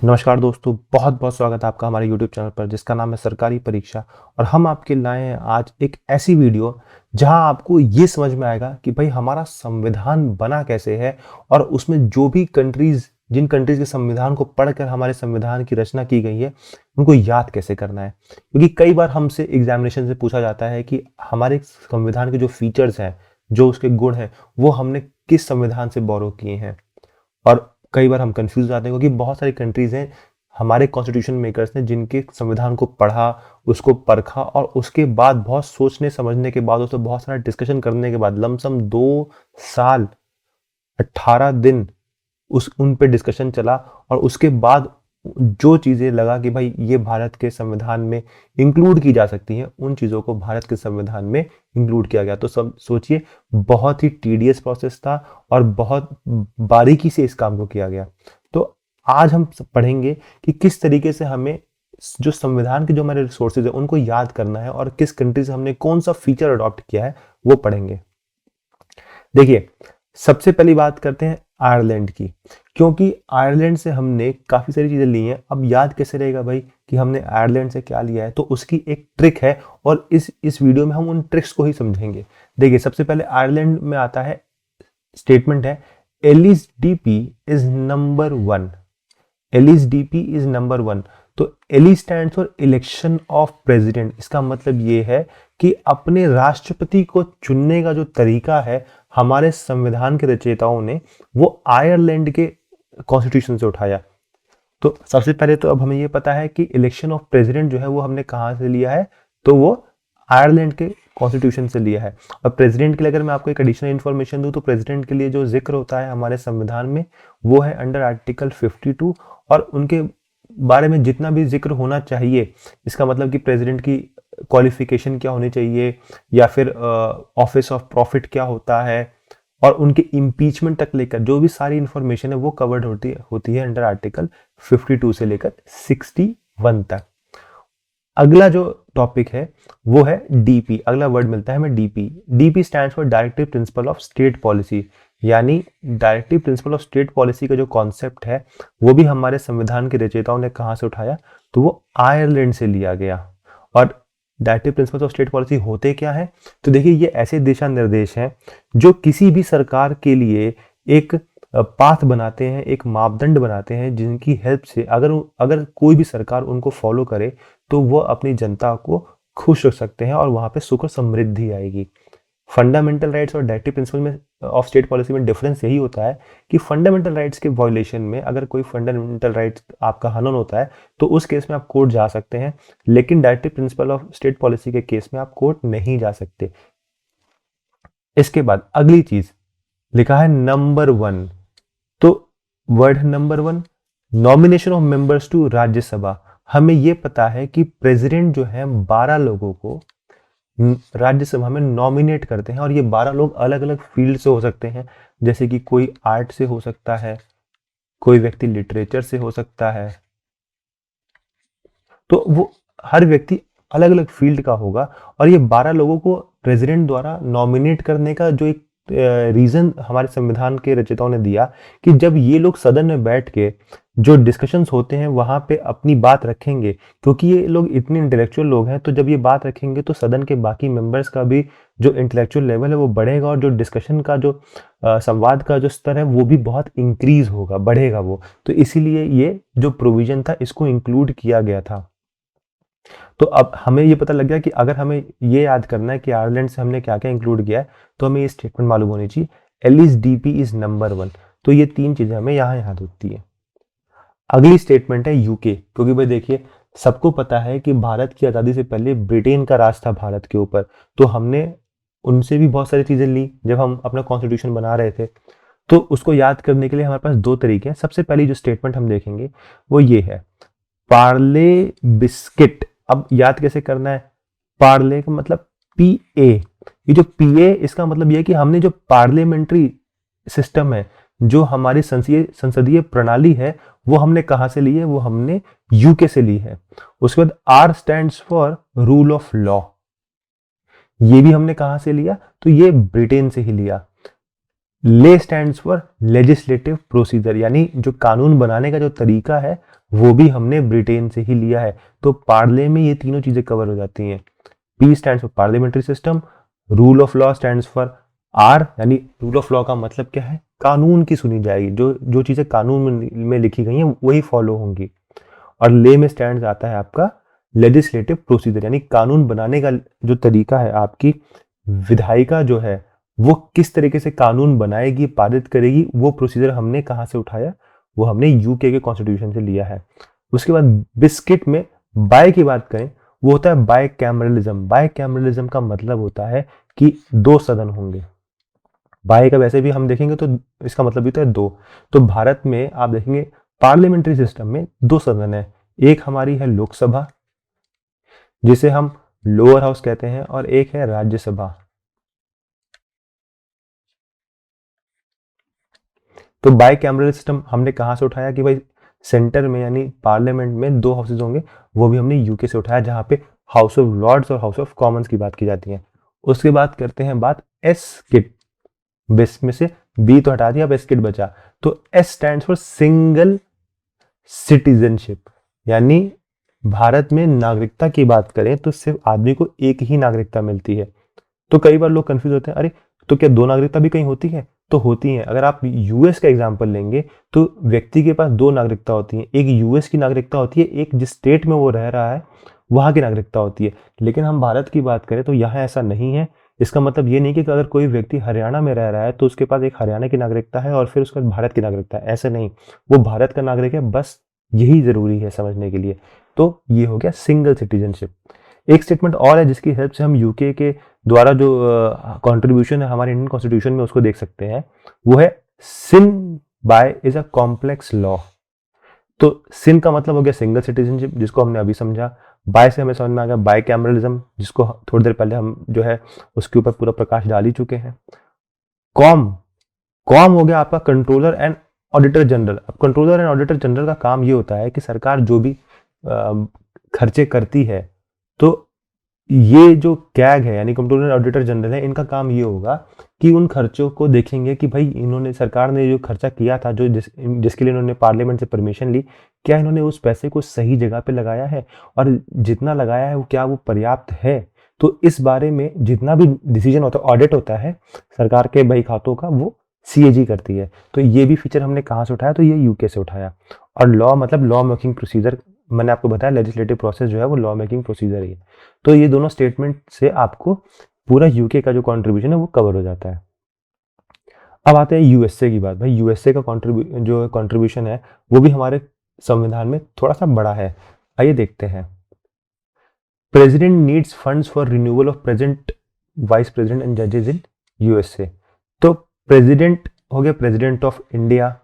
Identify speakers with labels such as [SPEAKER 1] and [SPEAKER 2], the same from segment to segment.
[SPEAKER 1] नमस्कार दोस्तों, बहुत बहुत स्वागत है आपका हमारे YouTube चैनल पर जिसका नाम है सरकारी परीक्षा। और हम आपके लाए हैं आज एक ऐसी वीडियो जहां आपको ये समझ में आएगा कि भाई हमारा संविधान बना कैसे है और उसमें जो भी कंट्रीज जिन कंट्रीज के संविधान को पढ़कर हमारे संविधान की रचना की गई है उनको याद कैसे करना है। क्योंकि कई बार हमसे एग्जामिनेशन से पूछा जाता है कि हमारे संविधान के जो फीचर्स हैं, जो उसके गुण हैं, वो हमने किस संविधान से बोरो किए हैं। और कई बार हम कंफ्यूज जाते हैं क्योंकि बहुत सारी कंट्रीज हैं हमारे कॉन्स्टिट्यूशन मेकर्स ने जिनके संविधान को पढ़ा, उसको परखा और उसके बाद बहुत सोचने समझने के बाद, उसमें बहुत सारा डिस्कशन करने के बाद लमसम 2 साल 18 दिन उस उन पे डिस्कशन चला और उसके बाद जो चीजें लगा कि भाई ये भारत के संविधान में इंक्लूड की जा सकती हैं, उन चीजों को भारत के संविधान में इंक्लूड किया गया। तो सब सोचिए, बहुत ही टीडियस प्रोसेस था और बहुत बारीकी से इस काम को किया गया। तो आज हम पढ़ेंगे कि किस तरीके से हमें जो संविधान के जो हमारे रिसोर्सेज है उनको याद करना है और किस कंट्री से हमने कौन सा फीचर अडॉप्ट किया है वो पढ़ेंगे। देखिए, सबसे पहली बात करते हैं आयरलैंड की, क्योंकि आयरलैंड से हमने काफी सारी चीजें ली हैं। अब याद कैसे रहेगा भाई कि हमने आयरलैंड से क्या लिया है, तो उसकी एक ट्रिक है और इस वीडियो में हम उन ट्रिक्स को ही समझेंगे। देखिए, सबसे पहले आयरलैंड में आता है, स्टेटमेंट है LEDP is number 1। LEDP is number 1। तो L stand for election of president. इसका मतलब ये है कि अपने राष्ट्रपति को चुनने का जो तरीका है हमारे संविधान के रचयिताओं ने वो आयरलैंड के कॉन्स्टिट्यूशन से उठाया। तो सबसे पहले तो अब हमें ये पता है कि इलेक्शन ऑफ प्रेसिडेंट जो है वो हमने कहाँ से लिया है, तो वो आयरलैंड के कॉन्स्टिट्यूशन से लिया है। और प्रेसिडेंट के लिए अगर मैं आपको एक एडिशनल इन्फॉर्मेशन दूं तो प्रेसिडेंट के लिए जो जिक्र होता है हमारे संविधान में वो है अंडर आर्टिकल 52। और उनके बारे में जितना भी जिक्र होना चाहिए, इसका मतलब कि प्रेसिडेंट की क्वालिफिकेशन क्या होनी चाहिए या फिर ऑफिस ऑफ प्रॉफिट क्या होता है और उनके इम्पीचमेंट तक लेकर जो भी सारी इंफॉर्मेशन है वो कवर्ड होती है अंडर आर्टिकल 52 से लेकर 61 तक। अगला जो टॉपिक है वो है डीपी। अगला वर्ड मिलता है हमें DP. DP stands for directive principle of state policy. यानी directive principle of state policy का जो कॉन्सेप्ट है वो भी हमारे संविधान के रचयिताओं ने कहाँ से उठाया, तो वो आयरलैंड से लिया गया। और directive principle of state policy होते क्या है, तो देखिए ये ऐसे दिशा निर्देश हैं जो किसी भी सरकार के लिए एक पाथ बनाते हैं, एक मापदंड बनाते हैं जिनकी हेल्प से अगर कोई भी सरकार उनको फॉलो करे तो वो अपनी जनता को खुश रख सकते हैं और वहां पे सुख और समृद्धि आएगी। फंडामेंटल राइट्स और डायरेक्टिव प्रिंसिपल में ऑफ स्टेट पॉलिसी में डिफरेंस यही होता है कि फंडामेंटल राइट्स के वायलेशन में अगर कोई फंडामेंटल राइट्स आपका हनन होता है तो उस केस में आप कोर्ट जा सकते हैं, लेकिन directive principle of state policy के केस में आप कोर्ट नहीं जा सकते। इसके बाद अगली चीज लिखा है नंबर 1। तो वर्ड है number 1, nomination of members to Rajya Sabha. हमें यह पता है कि प्रेसिडेंट जो है 12 लोगों को राज्यसभा में नॉमिनेट करते हैं और ये 12 लोग अलग अलग फील्ड से हो सकते हैं, जैसे कि कोई आर्ट से हो सकता है, कोई व्यक्ति लिटरेचर से हो सकता है। तो वो हर व्यक्ति अलग अलग फील्ड का होगा और ये 12 लोगों को प्रेसिडेंट द्वारा नॉमिनेट करने का जो एक रीजन हमारे संविधान के रचयिताओं ने दिया कि जब ये लोग सदन में बैठ के जो डिस्कशंस होते हैं वहां पे अपनी बात रखेंगे, क्योंकि ये लोग इतने इंटेलेक्चुअल लोग हैं, तो जब ये बात रखेंगे तो सदन के बाकी मेंबर्स का भी जो इंटेलेक्चुअल लेवल है वो बढ़ेगा और जो डिस्कशन का जो संवाद का जो स्तर है वो भी बहुत इंक्रीज होगा, बढ़ेगा वो। तो इसीलिए ये जो प्रोविजन था इसको इंक्लूड किया गया था। तो अब हमें ये पता लग गया कि अगर हमें ये याद करना है कि आयरलैंड से हमने क्या क्या इंक्लूड किया है तो हमें ये स्टेटमेंट मालूम होनी चाहिए, एलईडीपी इज नंबर 1। तो ये 3 चीजें हमें यहाँ याद होती है। अगली स्टेटमेंट है यूके, क्योंकि भाई देखिए सबको पता है कि भारत की आजादी से पहले ब्रिटेन का राज था भारत के ऊपर, तो हमने उनसे भी बहुत सारी चीजें ली जब हम अपना कॉन्स्टिट्यूशन बना रहे थे। तो उसको याद करने के लिए हमारे पास 2 तरीके हैं। सबसे पहली जो स्टेटमेंट हम देखेंगे वो ये है, पार्ले बिस्किट। अब याद कैसे करना है, पार्ले का मतलब पीए। ये जो पीए इसका मतलब ये है कि हमने जो पार्लियामेंट्री सिस्टम है, जो हमारी संसदीय प्रणाली है, वो हमने कहां से ली है, वो हमने यूके से ली है। उसके बाद R stands for rule of law. ये भी हमने कहां से लिया, तो ये ब्रिटेन से ही लिया। ले स्टैंड्स फॉर लेजिस्लेटिव प्रोसीजर, यानी जो कानून बनाने का जो तरीका है वो भी हमने ब्रिटेन से ही लिया है। तो पार्ले में ये तीनों चीजें कवर हो जाती हैं। P stands for parliamentary system, rule of law stands for R, यानी रूल ऑफ लॉ का मतलब क्या है, कानून की सुनी जाएगी, जो जो चीजें कानून में लिखी गई हैं वही फॉलो होंगी। और ले में स्टैंड्स आता है आपका लेजिस्लेटिव प्रोसीजर, यानी कानून बनाने का जो तरीका है, आपकी विधायिका जो है वो किस तरीके से कानून बनाएगी, पारित करेगी, वो प्रोसीजर हमने कहाँ से उठाया, वो हमने यूके के कॉन्स्टिट्यूशन से लिया है। उसके बाद बिस्किट में बाय की बात करें, वो होता है बाय कैमरलिज्म। बाय कैमरलिज्म का मतलब होता है कि दो सदन होंगे। बाय का वैसे भी हम देखेंगे तो इसका मतलब भी होता है दो। तो भारत में आप देखेंगे पार्लियामेंट्री सिस्टम में दो सदन है, एक हमारी है लोकसभा जिसे हम लोअर हाउस कहते हैं, और एक है राज्यसभा। तो बाय कैमरल सिस्टम हमने कहां से उठाया कि भाई सेंटर में यानी पार्लियामेंट में दो हाउसेज होंगे, वो भी हमने यूके से उठाया, जहां पे हाउस ऑफ लॉर्ड्स और हाउस ऑफ कॉमन्स की बात की जाती है। उसके बाद करते हैं बात एस किट, बेस में से बी तो हटा दिया, अब एस किट बचा। तो S stands for single citizenship, यानी भारत में नागरिकता की बात करें तो सिर्फ आदमी को एक ही नागरिकता मिलती है। तो कई बार लोग कंफ्यूज होते हैं, अरे तो क्या दो नागरिकता भी कहीं होती है? तो होती है। अगर आप यूएस का एग्जांपल लेंगे तो व्यक्ति के पास दो नागरिकता होती है, एक यूएस की नागरिकता होती है, एक जिस स्टेट में वो रह रहा है वहां की नागरिकता होती है। लेकिन हम भारत की बात करें तो यहाँ ऐसा नहीं है। इसका मतलब ये नहीं कि अगर कोई व्यक्ति हरियाणा में रह रहा है तो उसके पास एक हरियाणा की नागरिकता है और फिर उसके बाद भारत की नागरिकता है, ऐसा नहीं। वो भारत का नागरिक है, बस यही जरूरी है समझने के लिए। तो ये हो गया सिंगल सिटीजनशिप। एक स्टेटमेंट और है जिसकी हेल्प से हम यूके के द्वारा जो कंट्रीब्यूशन है हमारे इंडियन कॉन्स्टिट्यूशन में उसको देख सकते हैं, वो है sin by is a complex law. तो सिन का मतलब हो गया सिंगल सिटीजनशिप, जिसको हमने अभी समझा। बाय से हमें समझ में आ गया बाय कैमरलिज्म, जिसको थोड़ी देर पहले हम जो है उसके ऊपर पूरा प्रकाश डाल ही चुके हैं। कॉम, कॉम हो गया आपका कंट्रोलर एंड ऑडिटर जनरल। अब कंट्रोलर एंड ऑडिटर जनरल का काम ये होता है कि सरकार जो भी खर्चे करती है, तो ये जो कैग है यानी कंट्रोलर ऑडिटर जनरल है, इनका काम ये होगा कि उन खर्चों को देखेंगे कि भाई इन्होंने, सरकार ने जो खर्चा किया था, जो जिसके लिए इन्होंने पार्लियामेंट से परमिशन ली, क्या इन्होंने उस पैसे को सही जगह पे लगाया है, और जितना लगाया है वो क्या वो पर्याप्त है। तो इस बारे में जितना भी डिसीजन होता है, ऑडिट होता है सरकार के बही खातों का, वो सीएजी करती है। तो ये भी फीचर हमने कहाँ से उठाया, तो ये यूके से उठाया। और लॉ मतलब लॉ मेकिंग प्रोसीजर, मैंने आपको बताया लेजिस्लेटिव प्रोसेस जो है वो लॉ मेकिंग प्रोसीजर ही है। तो ये दोनों स्टेटमेंट से आपको पूरा यूके का जो कंट्रीब्यूशन है वो कवर हो जाता है। अब आते हैं यूएसए की बात। भाई यूएसए का जो कंट्रीब्यूशन है वो भी हमारे संविधान में थोड़ा सा बड़ा है। आइए देखते हैं। President needs funds for renewal of present vice president and जजेस इन यूएसए। तो प्रेसिडेंट हो गया प्रेसिडेंट ऑफ इंडिया।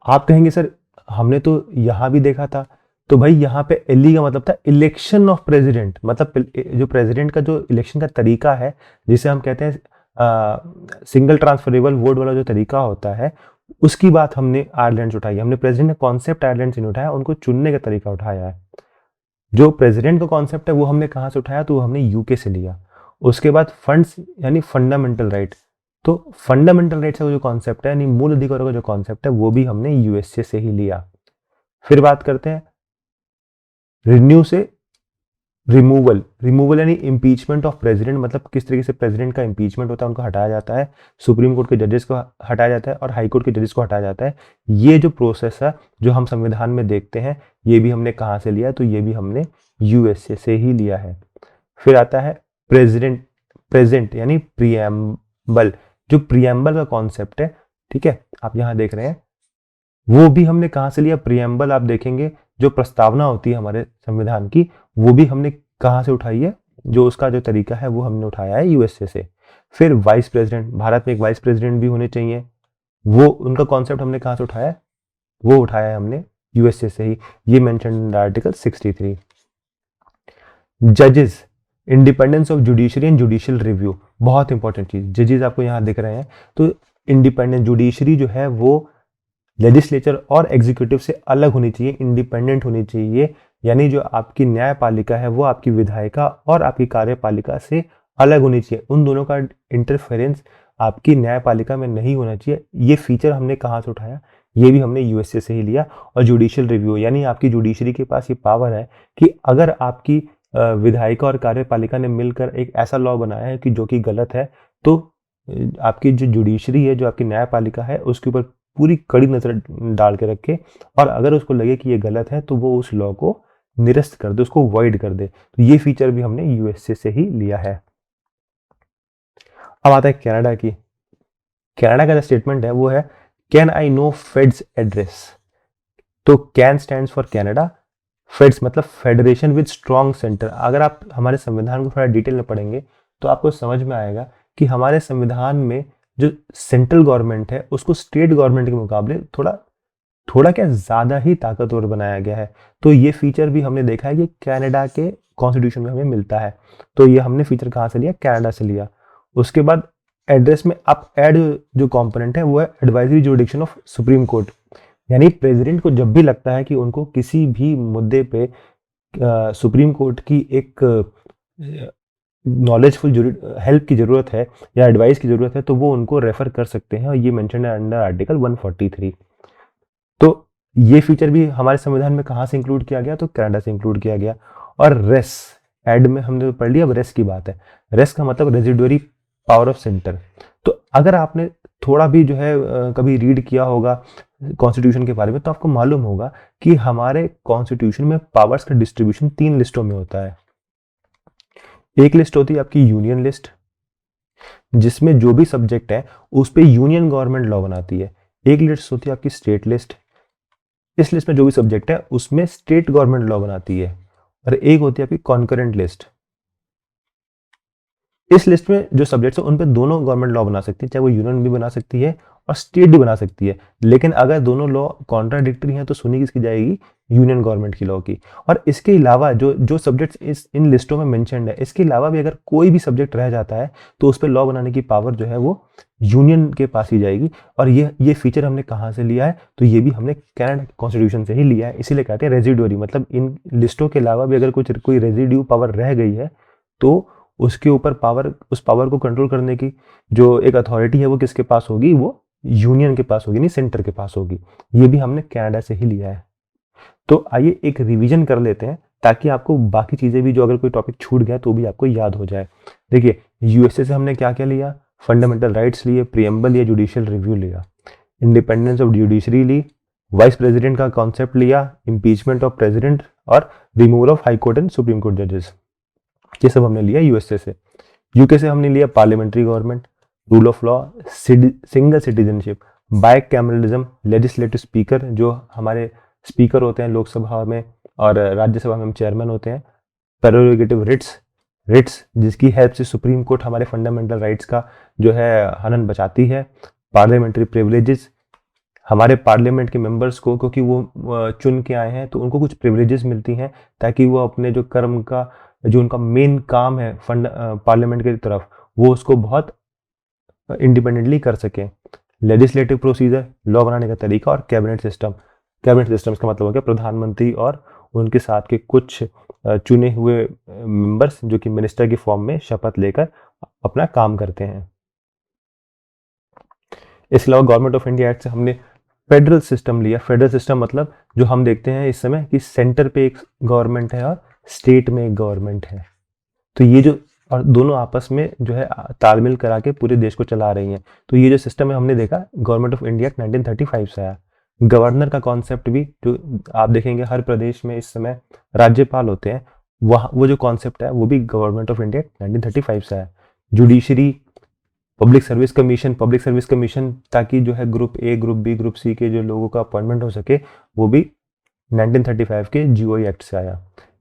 [SPEAKER 1] आप कहेंगे सर हमने तो यहां भी देखा था, तो भाई यहाँ पे एलई का मतलब था इलेक्शन ऑफ प्रेसिडेंट, मतलब जो प्रेसिडेंट का जो इलेक्शन का तरीका है, जिसे हम कहते हैं सिंगल ट्रांसफरेबल वोट वाला जो तरीका होता है, उसकी बात हमने आयरलैंड से उठाई। हमने प्रेसिडेंट का कॉन्सेप्ट आयरलैंड से नहीं उठाया, उनको चुनने का तरीका उठाया है। जो प्रेसिडेंट का कॉन्सेप्ट है वो हमने कहाँ से उठाया, तो वो हमने यूके से लिया। उसके बाद फंड्स यानी फंडामेंटल राइट, तो फंडामेंटल राइट का जो कॉन्सेप्ट है यानी मूल अधिकारों का जो कॉन्सेप्ट है वो भी हमने यूएसए से ही लिया। फिर बात करते हैं रिन्यू से रिमूवल। रिमूवल यानी इम्पीचमेंट ऑफ प्रेसिडेंट, मतलब किस तरीके से प्रेसिडेंट का इम्पीचमेंट होता है, उनको हटाया जाता है। सुप्रीम कोर्ट के जजेस को हटाया जाता है और हाई कोर्ट के जजेस को हटाया जाता है। ये जो प्रोसेस है जो हम संविधान में देखते हैं, ये भी हमने कहाँ से लिया, तो ये भी हमने यूएसए से ही लिया है। फिर आता है प्रेसिडेंट प्रेजेंट यानी प्रियम्बल। जो प्रियम्बल का कॉन्सेप्ट है, ठीक है, आप यहाँ देख रहे हैं, वो भी हमने कहाँ से लिया। प्रियम्बल आप देखेंगे जो प्रस्तावना होती है हमारे संविधान की, वो भी हमने कहाँ से उठाई है, जो उसका जो तरीका है वो हमने उठाया है यूएसए से। फिर वाइस प्रेसिडेंट, भारत में एक वाइस प्रेसिडेंट भी होने चाहिए, वो उनका कॉन्सेप्ट हमने कहाँ से उठाया है, वो उठाया है हमने यूएसए से ही। ये मेंशन इन आर्टिकल 63। जजेस, independence of judiciary and judicial review, बहुत इंपॉर्टेंट चीज। जजेस आपको यहाँ दिख रहे हैं, तो इंडिपेंडेंट जुडिशरी जो है वो लेजिस्लेचर और एग्जीक्यूटिव से अलग होनी चाहिए, इंडिपेंडेंट होनी चाहिए। यानी जो आपकी न्यायपालिका है वो आपकी विधायिका और आपकी कार्यपालिका से अलग होनी चाहिए, उन दोनों का इंटरफेरेंस आपकी न्यायपालिका में नहीं होना चाहिए। ये फीचर हमने कहाँ से उठाया, ये भी हमने यूएसए से ही लिया। और जुडिशियल रिव्यू यानी आपकी जुडिशरी के पास ये पावर है कि अगर आपकी विधायिका और कार्यपालिका ने मिलकर एक ऐसा लॉ बनाया है कि जो कि गलत है, तो आपकी जो जुडिशरी है, जो आपकी न्यायपालिका है, उसके ऊपर पूरी कड़ी नजर डाल के रखे, और अगर उसको लगे कि ये गलत है तो वो उस लॉ को निरस्त कर दे, उसको वॉइड कर दे। तो ये फीचर भी हमने यूएसए से ही लिया है। अब आता है कनाडा की। कनाडा का जो स्टेटमेंट है वो है, can I know feds address. तो can stands for Canada, feds मतलब फेडरेशन विद स्ट्रॉन्ग सेंटर। अगर आप हमारे संविधान को थोड़ा डिटेल में पढ़ेंगे तो आपको समझ में आएगा कि हमारे संविधान में जो सेंट्रल गवर्नमेंट है उसको स्टेट गवर्नमेंट के मुकाबले थोड़ा थोड़ा क्या ज़्यादा ही ताकतवर बनाया गया है। तो ये फीचर भी हमने देखा है कि कनाडा के कॉन्स्टिट्यूशन में हमें मिलता है। तो ये हमने फीचर कहाँ से लिया, कनाडा से लिया। उसके बाद एड्रेस में आप एड जो कंपोनेंट है वो है advisory jurisdiction of supreme court. यानी प्रेसिडेंट को जब भी लगता है कि उनको किसी भी मुद्दे पे सुप्रीम कोर्ट की एक नॉलेजफुल हेल्प की जरूरत है या एडवाइस की जरूरत है, तो वो उनको रेफर कर सकते हैं, और ये मेंशन है अंडर आर्टिकल 143। तो ये फीचर भी हमारे संविधान में कहाँ से इंक्लूड किया गया, तो कनाडा से इंक्लूड किया गया। और रेस, एड में हमने पढ़ लिया, अब रेस की बात है। रेस का मतलब रेजिडुअरी पावर ऑफ सेंटर। तो अगर आपने थोड़ा भी जो है कभी रीड किया होगा कॉन्स्टिट्यूशन के बारे में, तो आपको मालूम होगा कि हमारे कॉन्स्टिट्यूशन में पावर्स का डिस्ट्रीब्यूशन 3 लिस्टों में होता है। एक लिस्ट होती है आपकी यूनियन लिस्ट, जिसमें जो भी सब्जेक्ट है उस पर यूनियन गवर्नमेंट लॉ बनाती है। एक लिस्ट होती है आपकी स्टेट लिस्ट, इस लिस्ट में जो भी सब्जेक्ट है उसमें स्टेट गवर्नमेंट लॉ बनाती है। और एक होती है आपकी कॉन्करेंट लिस्ट, इस लिस्ट में जो सब्जेक्ट्स है उन पे दोनों गवर्नमेंट लॉ बना सकती है, चाहे वो यूनियन भी बना सकती है और स्टेट भी बना सकती है। लेकिन अगर दोनों लॉ कॉन्ट्राडिक्टरी हैं तो सुनी किसकी जाएगी, यूनियन गवर्नमेंट की लॉ की। और इसके अलावा जो जो सब्जेक्ट्स इन लिस्टों में मेंशन्ड है, इसके अलावा भी अगर कोई भी सब्जेक्ट रह जाता है तो उस पर लॉ बनाने की पावर जो है वो यूनियन के पास ही जाएगी। और ये फीचर हमने कहाँ से लिया है, तो ये भी हमने कनाडा कॉन्स्टिट्यूशन से ही लिया है। इसीलिए कहते हैं रेजिडुअरी, मतलब इन लिस्टों के अलावा भी अगर कुछ कोई रेजिड्यू पावर रह गई है तो उसके ऊपर पावर, उस पावर को कंट्रोल करने की जो एक अथॉरिटी है वो किसके पास होगी, वो यूनियन के पास होगी, नहीं सेंटर के पास होगी। ये भी हमने कनाडा से ही लिया है। तो आइए एक रिवीजन कर लेते हैं ताकि आपको बाकी चीजें भी, जो अगर कोई टॉपिक छूट गया तो भी आपको याद हो जाए। देखिए, यूएसए से हमने क्या क्या लिया, फंडामेंटल राइट्स लिए, प्रियम्बल लिया, जुडिशियल रिव्यू लिया, इंडिपेंडेंस ऑफ जुडिशरी ली, वाइस प्रेसिडेंट का कॉन्सेप्ट लिया, इम्पीचमेंट ऑफ प्रेसिडेंट और removal of high court and supreme court जजेस। ये सब हमने लिया यूएसए से। यूके से हमने लिया parliamentary government, rule of law, single citizenship, bike cameralism, legislative speaker, जो हमारे स्पीकर होते हैं लोकसभा में और राज्यसभा में हम चेयरमैन होते हैं, प्रेरोगेटिव रिट्स जिसकी हेल्प से सुप्रीम कोर्ट हमारे फंडामेंटल राइट्स का जो है हनन बचाती है, पार्लियामेंट्री प्रिविलेजेस, हमारे पार्लियामेंट के मेंबर्स को क्योंकि वो चुन के आए हैं तो उनको कुछ प्रिविलेजेस मिलती हैं ताकि वो अपने जो कर्म का, जो उनका मेन काम है पार्लियामेंट की तरफ, वो उसको बहुत इंडिपेंडेंटली कर सकें। लेजिस्लेटिव प्रोसीजर, लॉ बनाने का तरीका, और कैबिनेट सिस्टम। कैबिनेट सिस्टम का मतलब हो गया प्रधानमंत्री और उनके साथ के कुछ चुने हुए मेंबर्स जो कि मिनिस्टर की फॉर्म में शपथ लेकर अपना काम करते हैं। इसके अलावा गवर्नमेंट ऑफ इंडिया एक्ट से हमने फेडरल सिस्टम लिया। फेडरल सिस्टम मतलब जो हम देखते हैं इस समय कि सेंटर पे एक गवर्नमेंट है और स्टेट में एक गवर्नमेंट है, तो ये जो और दोनों आपस में जो है तालमेल करा के पूरे देश को चला रही हैं। तो ये जो सिस्टम है हमने देखा गवर्नमेंट ऑफ इंडिया 1935 से आया। गवर्नर का कॉन्सेप्ट भी जो आप देखेंगे हर प्रदेश में इस समय राज्यपाल होते हैं, वह वो जो कॉन्सेप्ट है वो भी गवर्नमेंट ऑफ इंडिया 1935 से आया। जुडिशरी, पब्लिक सर्विस कमीशन ताकि जो है group A, group B, group C के जो लोगों का अपॉइंटमेंट हो सके, वो भी 1935 के जीओई एक्ट से आया।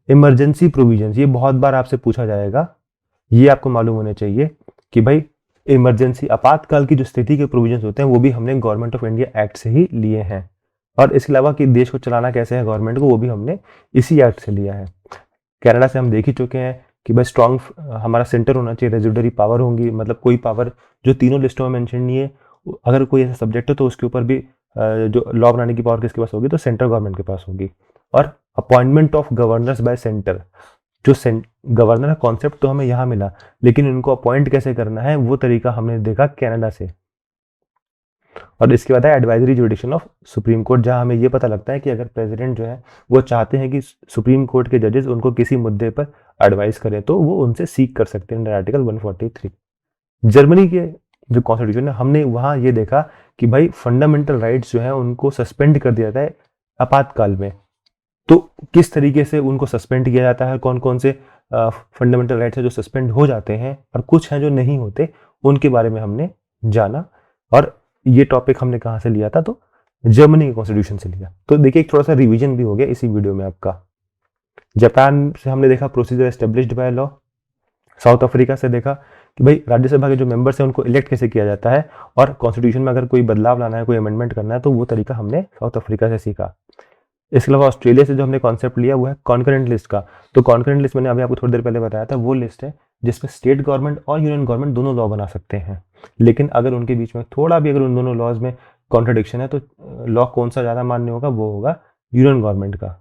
[SPEAKER 1] इमरजेंसी प्रोविजंस, ये बहुत बार आपसे पूछा जाएगा, ये आपको मालूम होने चाहिए कि भाई इमरजेंसी आपातकाल की जो स्थिति के प्रोविजंस होते हैं वो भी हमने गवर्नमेंट ऑफ इंडिया एक्ट से ही लिए हैं। और इसके अलावा कि देश को चलाना कैसे है गवर्नमेंट को, वो भी हमने इसी एक्ट से लिया है। कनाडा से हम देख ही चुके हैं कि भाई स्ट्रॉन्ग हमारा सेंटर होना चाहिए, रेजिडरी पावर होंगी, मतलब कोई पावर जो तीनों लिस्टों में मेंशन नहीं है, अगर कोई ऐसा सब्जेक्ट है तो उसके ऊपर भी जो लॉ बनाने की पावर किसके पास होगी, तो सेंट्रल गवर्नमेंट के पास होगी। और appointment of governors bye centre, जो गवर्नर का कॉन्सेप्ट तो हमें यहाँ मिला, लेकिन इनको अपॉइंट कैसे करना है वो तरीका हमने देखा कनाडा से। और इसके बाद है एडवाइजरी जुडिशन ऑफ सुप्रीम कोर्ट, जहां हमें ये पता लगता है कि अगर प्रेसिडेंट जो है वो चाहते हैं कि सुप्रीम कोर्ट के जजेस उनको किसी मुद्दे पर एडवाइस करें तो वो उनसे सीख कर सकते हैं अंडर आर्टिकल 143। जर्मनी के जो कॉन्स्टिट्यूशन है हमने वहां ये देखा कि भाई फंडामेंटल राइट्स जो है उनको सस्पेंड कर दिया जाता है आपातकाल में। तो किस तरीके से उनको सस्पेंड किया जाता है, कौन कौन से फंडामेंटल राइट्स है जो सस्पेंड हो जाते हैं और कुछ हैं जो नहीं होते, उनके बारे में हमने जाना। और ये टॉपिक हमने कहाँ से लिया था, तो जर्मनी के कॉन्स्टिट्यूशन से लिया। तो देखिए एक थोड़ा सा रिवीजन भी हो गया इसी वीडियो में आपका। जापान से हमने देखा procedure established by law. South Africa से देखा कि भाई राज्यसभा के जो मेंबर्स हैं उनको इलेक्ट कैसे किया जाता है, और कॉन्स्टिट्यूशन में अगर कोई बदलाव लाना है, कोई अमेंडमेंट करना है, तो वो तरीका हमने साउथ अफ्रीका से सीखा। इसके अलावा ऑस्ट्रेलिया से जो हमने कॉन्सेप्ट लिया वो है कॉन्करेंट लिस्ट का। तो कॉन्करेंट लिस्ट मैंने अभी आपको थोड़ी देर पहले बताया था, वो लिस्ट है जिसमें स्टेट गवर्नमेंट और यूनियन गवर्नमेंट दोनों लॉ बना सकते हैं, लेकिन अगर उनके बीच में थोड़ा भी अगर उन दोनों लॉज में कॉन्ट्रडिक्शन है तो लॉ कौन सा ज़्यादा मान्य होगा, वो होगा यूनियन गवर्नमेंट का।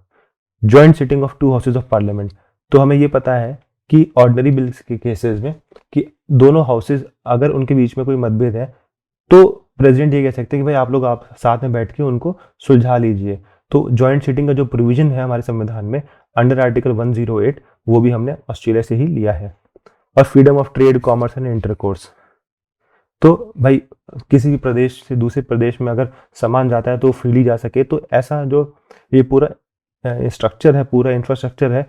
[SPEAKER 1] Joint sitting of 2 houses of parliament, तो हमें ये पता है कि ऑर्डिनरी बिल्स के केसेस में कि दोनों हाउसेज अगर उनके बीच में कोई मतभेद है तो प्रेसिडेंट ये कह सकते हैं कि भाई आप लोग आप साथ में बैठ के उनको सुलझा लीजिए। तो जॉइंट सिटिंग का जो प्रोविजन है हमारे संविधान में अंडर आर्टिकल 108, वो भी हमने ऑस्ट्रेलिया से ही लिया है। और freedom of trade, commerce and intercourse, तो भाई किसी भी प्रदेश से दूसरे प्रदेश में अगर सामान जाता है तो फ्रीली जा सके, तो ऐसा जो ये पूरा स्ट्रक्चर है, पूरा इंफ्रास्ट्रक्चर है,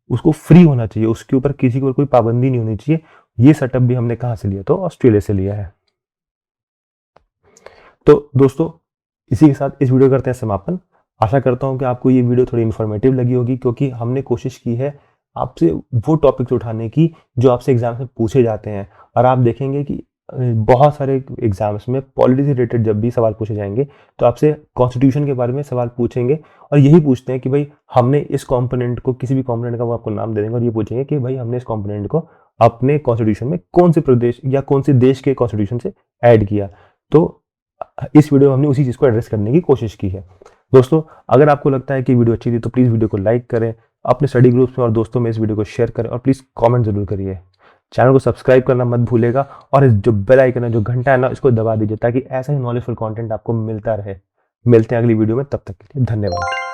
[SPEAKER 1] उसको फ्री होना चाहिए, उसके ऊपर किसी को कोई पाबंदी नहीं होनी चाहिए। ये सेटअप भी हमने कहाँ से लिया, तो ऑस्ट्रेलिया से लिया है। तो दोस्तों इसी के साथ इस वीडियो करते हैं समापन। आशा करता हूं कि आपको ये वीडियो थोड़ी इन्फॉर्मेटिव लगी होगी, क्योंकि हमने कोशिश की है आपसे वो टॉपिक्स उठाने की जो आपसे एग्जाम में पूछे जाते हैं। और आप देखेंगे कि बहुत सारे एग्जाम्स में पॉलिटी से रिलेटेड जब भी सवाल पूछे जाएंगे तो आपसे कॉन्स्टिट्यूशन के बारे में सवाल पूछेंगे, और यही पूछते हैं कि भाई हमने इस कॉम्पोनेंट को, किसी भी कॉम्पोनेंट का वो आपको नाम दे देंगे और ये पूछेंगे कि भाई हमने इस कॉम्पोनेंट को अपने कॉन्स्टिट्यूशन में कौन से प्रदेश या कौन से देश के कॉन्स्टिट्यूशन से ऐड किया। तो इस वीडियो में हमने उसी चीज़ को एड्रेस करने की कोशिश की है। दोस्तों अगर आपको लगता है कि वीडियो अच्छी थी तो प्लीज़ वीडियो को लाइक करें, अपने स्टडी ग्रुप्स में और दोस्तों में इस वीडियो को शेयर करें, और प्लीज़ कमेंट जरूर करिए। चैनल को सब्सक्राइब करना मत भूलेगा, और इस जो बेल आइकन है, जो घंटा है ना, इसको दबा दीजिए ताकि ऐसा ही नॉलेजफुल कंटेंट आपको मिलता रहे। मिलते हैं अगली वीडियो में, तब तक के लिए धन्यवाद।